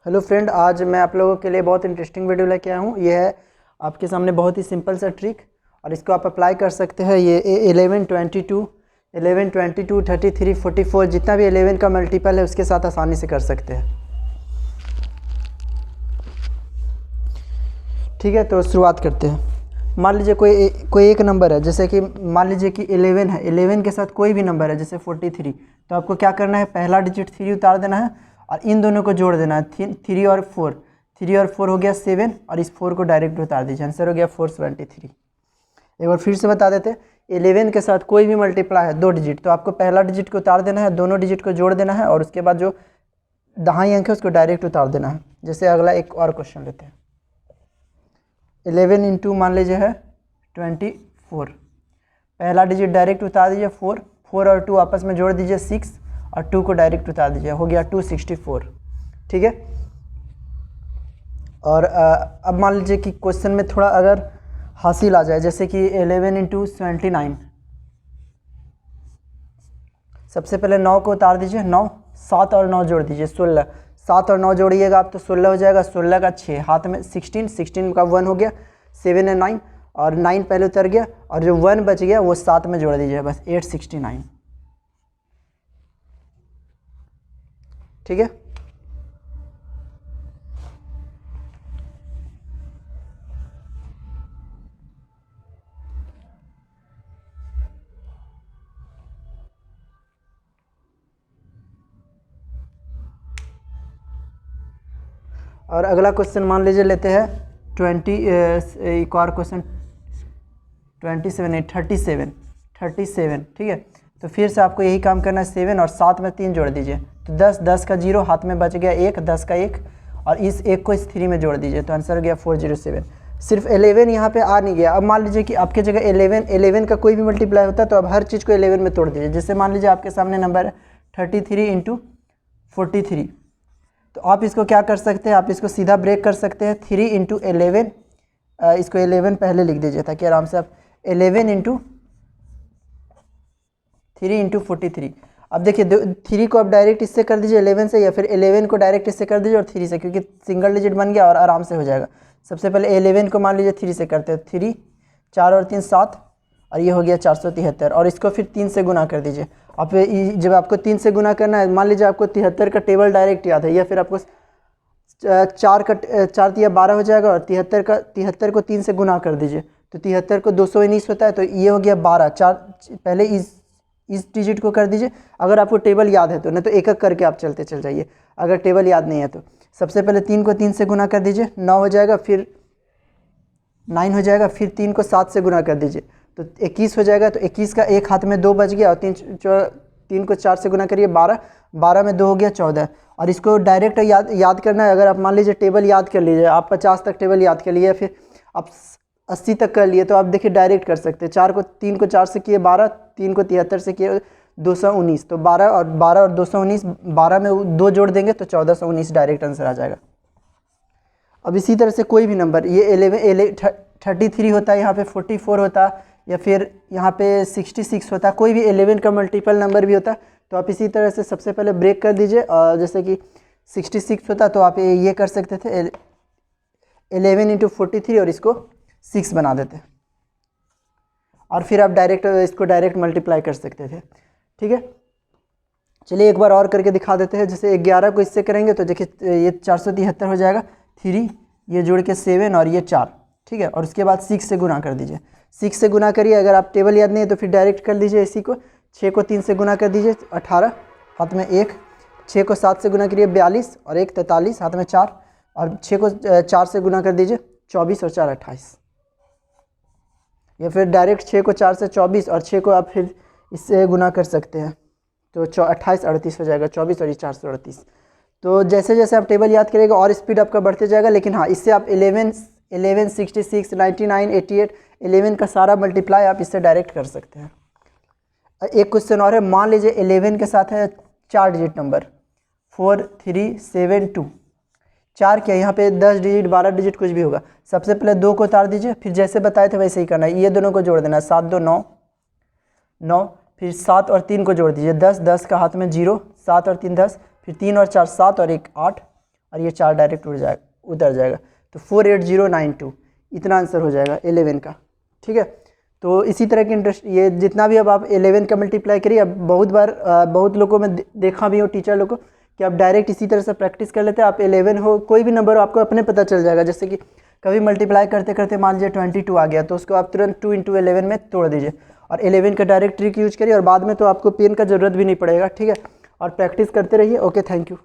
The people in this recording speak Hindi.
हेलो फ्रेंड, आज मैं आप लोगों के लिए बहुत इंटरेस्टिंग वीडियो लेके आया हूँ। ये है आपके सामने बहुत ही सिंपल सा ट्रिक और इसको आप अप्लाई कर सकते हैं। ये 11, 22, 11, 22, 33, 44 जितना भी 11 का मल्टीपल है उसके साथ आसानी से कर सकते हैं। ठीक है, तो शुरुआत करते हैं। मान लीजिए कोई एक नंबर है, जैसे कि मान लीजिए कि 11 है। 11 के साथ कोई भी नंबर है जैसे 43, तो आपको क्या करना है, पहला डिजिट 3 उतार देना है और इन दोनों को जोड़ देना है। 3 और 4, 3 और 4 हो गया 7 और इस 4 को डायरेक्ट उतार दीजिए, आंसर हो गया 473। एक बार फिर से बता देते हैं, 11 के साथ कोई भी मल्टीप्लाई है 2 डिजिट, तो आपको पहला डिजिट को उतार देना है, दोनों डिजिट को जोड़ देना है और उसके बाद जो दहाई अंक है उसको डायरेक्ट उतार देना है। जैसे अगला एक और क्वेश्चन लेते हैं। 11 इंटू मान लीजिए है 24, पहला डिजिट डायरेक्ट उतार दीजिए 4, 4 और 2 आपस में जोड़ दीजिए 6 और 2 को डायरेक्ट उतार दीजिए, हो गया 264। ठीक है, और अब मान लीजिए कि क्वेश्चन में थोड़ा अगर हासिल आ जाए, जैसे कि 11 इंटू 79, सबसे पहले 9 को उतार दीजिए, 9, 7 और 9 जोड़ दीजिए 16, 7 और 9 जोड़िएगा आप तो 16 हो जाएगा, 16 का 6 हाथ में 16, 16 का 1 हो गया, 7 है 9 और 9 पहले उतर गया और जो 1 बच गया वो 7 में जोड़ दीजिए, बस 869। ठीक है, और अगला क्वेश्चन मान लीजिए लेते हैं 20, एक और क्वेश्चन 37। ठीक है, तो फिर से आपको यही काम करना है, 7 और 7 में 3 जोड़ दीजिए, तो 10, 10 का 0 हाथ में बच गया 1, 10 का 1 और इस 1 को इस 3 में जोड़ दीजिए, तो आंसर हो गया 407। सिर्फ 11 यहाँ पे आ नहीं गया। अब मान लीजिए कि आपके जगह 11 का कोई भी मल्टीप्लाई होता है तो अब हर चीज़ को 11 में तोड़ दीजिए। जैसे मान लीजिए आपके सामने नंबर है 33 इंटू 43, तो आप इसको क्या कर सकते हैं, आप इसको सीधा ब्रेक कर सकते हैं। 3 इंटू 11, इसको 11 पहले लिख दीजिए ताकि आराम से आप 11 इंटू 3 इंटू 43। अब देखिए 3 को आप डायरेक्ट इससे कर दीजिए 11 से, या फिर 11 को डायरेक्ट इससे कर दीजिए और 3 से, क्योंकि सिंगल डिजिट बन गया और आराम से हो जाएगा। सबसे पहले 11 को मान लीजिए 3 से करते हैं, 3, 4 और 3 7 और ये हो गया 473 और इसको फिर 3 से गुना कर दीजिए। आप जब आपको 3 से गुना करना है, मान लीजिए आपको 73 का टेबल डायरेक्ट याद है, या फिर आपको 4 तिया 12 हो जाएगा और 73 को 3 से गुना कर दीजिए, तो 73 को 219 होता है, तो ये हो गया 12। 4 पहले इस डिजिट को कर दीजिए अगर आपको टेबल याद है तो, नहीं तो एक एक करके आप चलते चल जाइए अगर टेबल याद नहीं है तो। सबसे पहले 3 को 3 से गुना कर दीजिए, 9 हो जाएगा, फिर 9 हो जाएगा, फिर 3 को 7 से गुना कर दीजिए तो 21 हो जाएगा। तो 21 का एक हाथ में 2 बच गया और 3 को 4 से गुना करिए 12, 12 में 2 हो गया 14। और इसको डायरेक्ट याद करना है। अगर आप मान लीजिए टेबल याद कर लीजिए, आप 50 तक टेबल याद कर लिए, फिर आप 80 तक कर लिए, तो आप देखिए डायरेक्ट कर सकते हैं। 3 को 4 से किए 12, 3 को 73 से किए 219, तो 12 और 219, 12 में 2 जोड़ देंगे तो 1419 डायरेक्ट आंसर आ जाएगा। अब इसी तरह से कोई भी नंबर, ये 33 होता है, यहाँ पे 44 होता है, या फिर यहाँ पे 66 होता है, कोई भी 11 का मल्टीपल नंबर भी होता है, तो आप इसी तरह से सबसे पहले ब्रेक कर दीजिए। जैसे कि 66 होता तो आप ये कर सकते थे 11 इंटू 43 और इसको 6 बना देते, और फिर आप इसको डायरेक्ट मल्टीप्लाई कर सकते थे। ठीक है, चलिए एक बार और करके दिखा देते हैं। जैसे 11 को इससे करेंगे तो देखिए ये 473 हो जाएगा, 3 ये जोड़ के 7 और ये 4। ठीक है, और उसके बाद 6 से गुना कर दीजिए, 6 से गुना करिए। अगर आप टेबल याद नहीं है तो फिर डायरेक्ट कर लीजिए इसी को। 6 को 3 से गुना कर दीजिए 18, हाथ में 1, 6 को 7 से गुना करिए 42 और 1 43, हाथ में 4, और 6 को 4 से गुना कर दीजिए 24 और 4 28, या फिर डायरेक्ट 6 को 4 से 24 और 6 को आप फिर इससे गुना कर सकते हैं, तो 28 38 हो जाएगा, 24 और ये 438। तो जैसे जैसे आप टेबल याद करिएगा और स्पीड आपका बढ़ते जाएगा। लेकिन हाँ, इससे आप 11, 66, 99, 88, 11 का सारा मल्टीप्लाई आप इससे डायरेक्ट कर सकते हैं। एक क्वेश्चन और है, मान लीजिए 11 के साथ है 4 डिजिट नंबर 4372, 4 क्या, यहाँ पे 10 डिजिट 12 डिजिट कुछ भी होगा। सबसे पहले 2 को उतार दीजिए, फिर जैसे बताए थे वैसे ही करना है, ये दोनों को जोड़ देना है, 7 2 9 9, फिर 7 और 3 को जोड़ दीजिए, 10, 10 का हाथ में 0, 7 और 3 10, फिर 3 और 4 7 और 1 8, और ये 4 डायरेक्ट उतर जाएगा। तो 48092 इतना आंसर हो जाएगा 11 का। ठीक है, तो इसी तरह के इंटरेस्ट ये जितना भी अब आप 11 का मल्टीप्लाई करिए। अब बहुत बार बहुत लोगों में देखा भी हो टीचर लोग को कि आप डायरेक्ट इसी तरह से प्रैक्टिस कर लेते हैं। आप 11 हो कोई भी नंबर हो आपको अपने पता चल जाएगा। जैसे कि कभी मल्टीप्लाई करते करते मान लीजिए 22 आ गया तो उसको आप तुरंत 2 × 11 में तोड़ दीजिए और 11 का डायरेक्ट ट्रिक यूज करिए और बाद में तो आपको पेन का ज़रूरत भी नहीं पड़ेगा। ठीक है, और प्रैक्टिस करते रहिए। Okay, thank you.